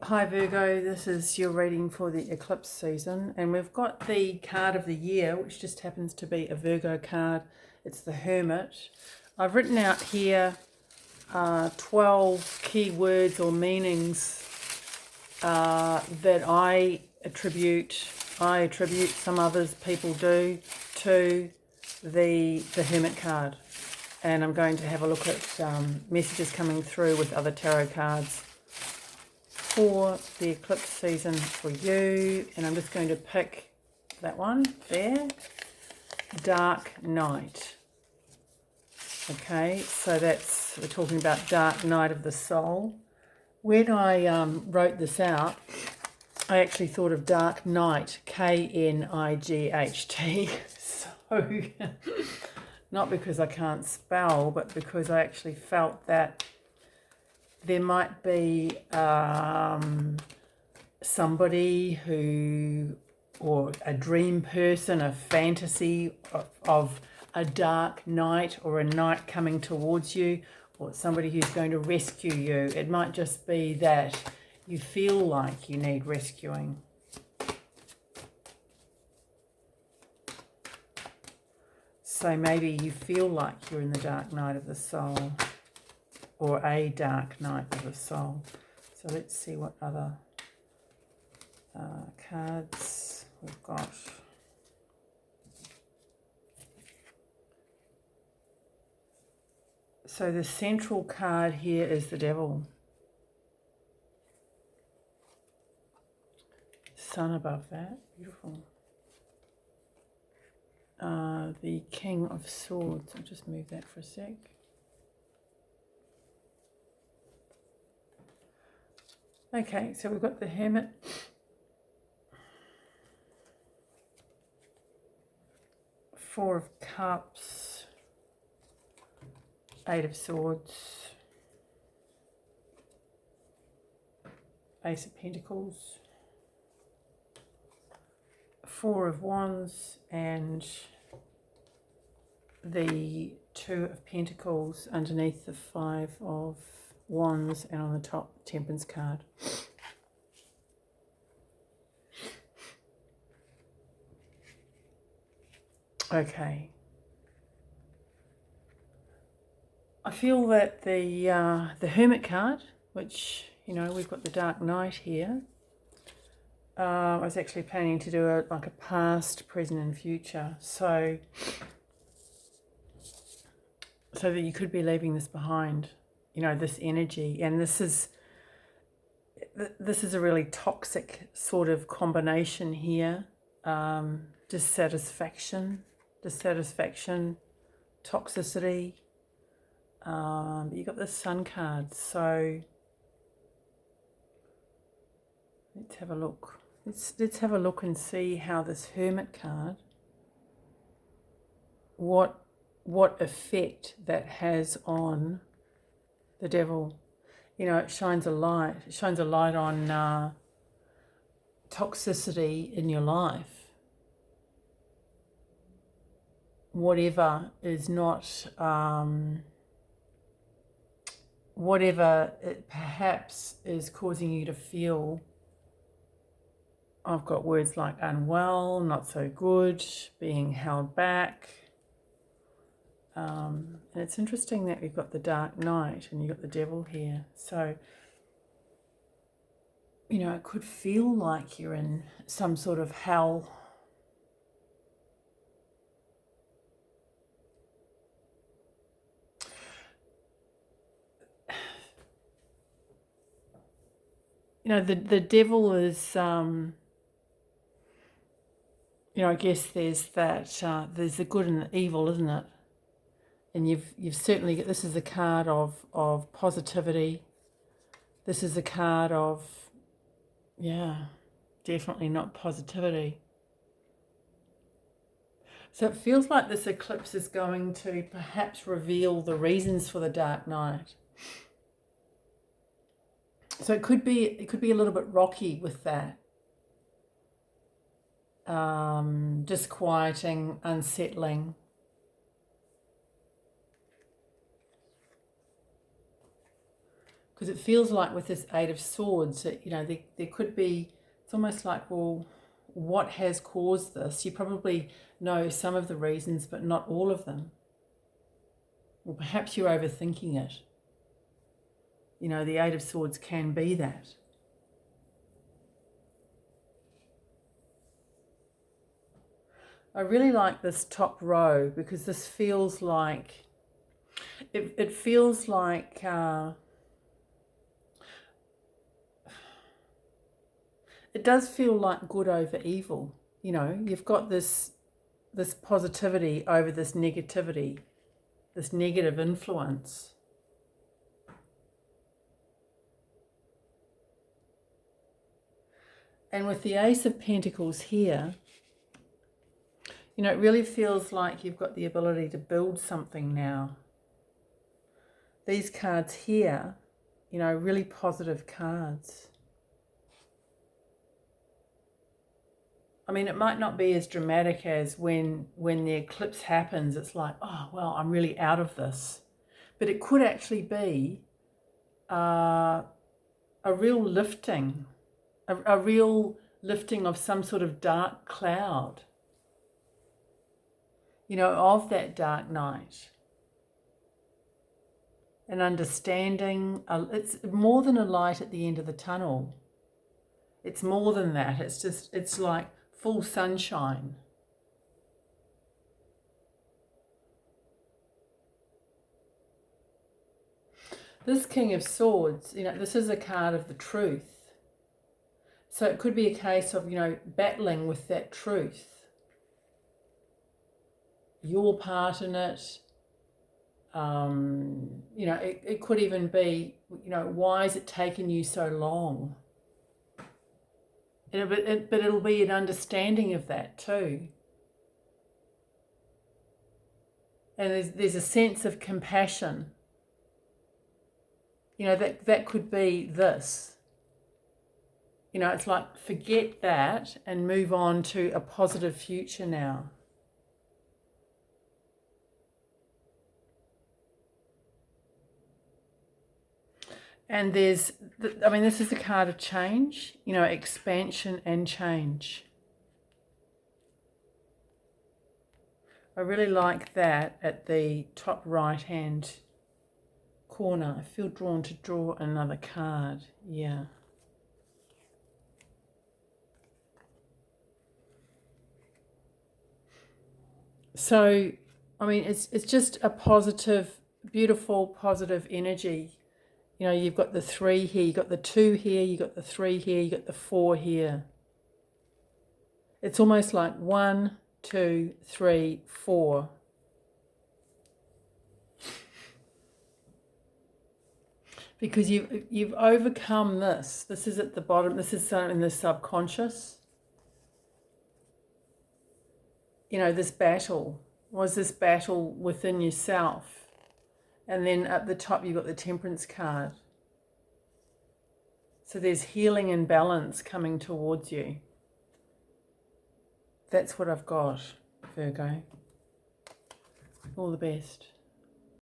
Hi Virgo, this is your reading for the eclipse season, and we've got the card of the year, which just happens to be a Virgo card. It's the Hermit. I've written out here 12 key words or meanings that I attribute, some others people do, to the Hermit card. And I'm going to have a look at messages coming through with other tarot cards for the eclipse season for you, and I'm just going to pick that one there, Dark Night. Okay, so we're talking about Dark Night of the Soul. When I wrote this out, I actually thought of Dark Night, K-N-I-G-H-T. So not because I can't spell, but because I actually felt that there might be somebody who, or a dream person, a fantasy of a dark night or a night coming towards you, or somebody who's going to rescue you. It might just be that you feel like you need rescuing. So maybe you feel like you're in the dark night of the soul, or a dark night of the soul. So let's see what other cards we've got. So the central card here is the Devil. Sun above that, beautiful. The King of Swords. I'll just move that for a sec. Okay, so we've got the Hermit. Four of Cups. Eight of Swords. Ace of Pentacles. Four of Wands, and the Two of Pentacles underneath the Five of Wands, and on the top, Temperance card. Okay. I feel that the Hermit card, which, you know, we've got the Dark Night here. I was actually planning to do a past, present and future. So that you could be leaving this behind, you know, this energy. And this is a really toxic sort of combination here. Dissatisfaction, toxicity. But you got the Sun card. So let's have a look. Let's have a look and see how this Hermit card, what effect that has on the Devil. You know, it shines a light. It shines a light on toxicity in your life. Whatever is not, whatever it perhaps is causing you to feel. I've got words like unwell, not so good, being held back. And it's interesting that we've got the Dark Night and you've got the Devil here. So, you know, it could feel like you're in some sort of hell. You know, the Devil is, you know, I guess there's that, there's the good and the evil, isn't it? And you've certainly, this is a card of positivity. This is a card of, yeah, definitely not positivity. So it feels like this eclipse is going to perhaps reveal the reasons for the Dark Night. So it could be a little bit rocky with that. Disquieting, unsettling. Because it feels like with this Eight of Swords that, you know, there could be, it's almost like, well, what has caused this? You probably know some of the reasons, but not all of them. Well, perhaps you're overthinking it. You know, the Eight of Swords can be that. I really like this top row because this feels like, it feels like, it does feel like good over evil. You know, you've got this positivity over this negativity, this negative influence. And with the Ace of Pentacles here, you know, it really feels like you've got the ability to build something now. These cards here, you know, really positive cards. I mean, it might not be as dramatic as when the eclipse happens. It's like, oh, well, I'm really out of this. But it could actually be a real lifting, a real lifting of some sort of dark cloud, you know, of that dark night. An understanding, it's more than a light at the end of the tunnel. It's more than that. It's like full sunshine. This King of Swords, you know, this is a card of the truth. So it could be a case of, you know, battling with that truth. Your part in it. You know, it could even be, you know, why is it taking you so long? But it'll be an understanding of that too. And there's a sense of compassion. You know, that could be this. You know, it's like forget that and move on to a positive future now. And there's, I mean, this is a card of change, you know, expansion and change. I really like that at the top right-hand corner. I feel drawn to draw another card. Yeah. So, I mean, it's just a positive, beautiful, positive energy. You know, you've got the 3 here, you've got the 2 here, you've got the 3 here, you've got the 4 here. It's almost like 1, 2, 3, 4. Because you've overcome this. This is at the bottom. This is in the subconscious. You know, this battle was this battle within yourself. And then at the top, you've got the Temperance card. So there's healing and balance coming towards you. That's what I've got, Virgo. All the best.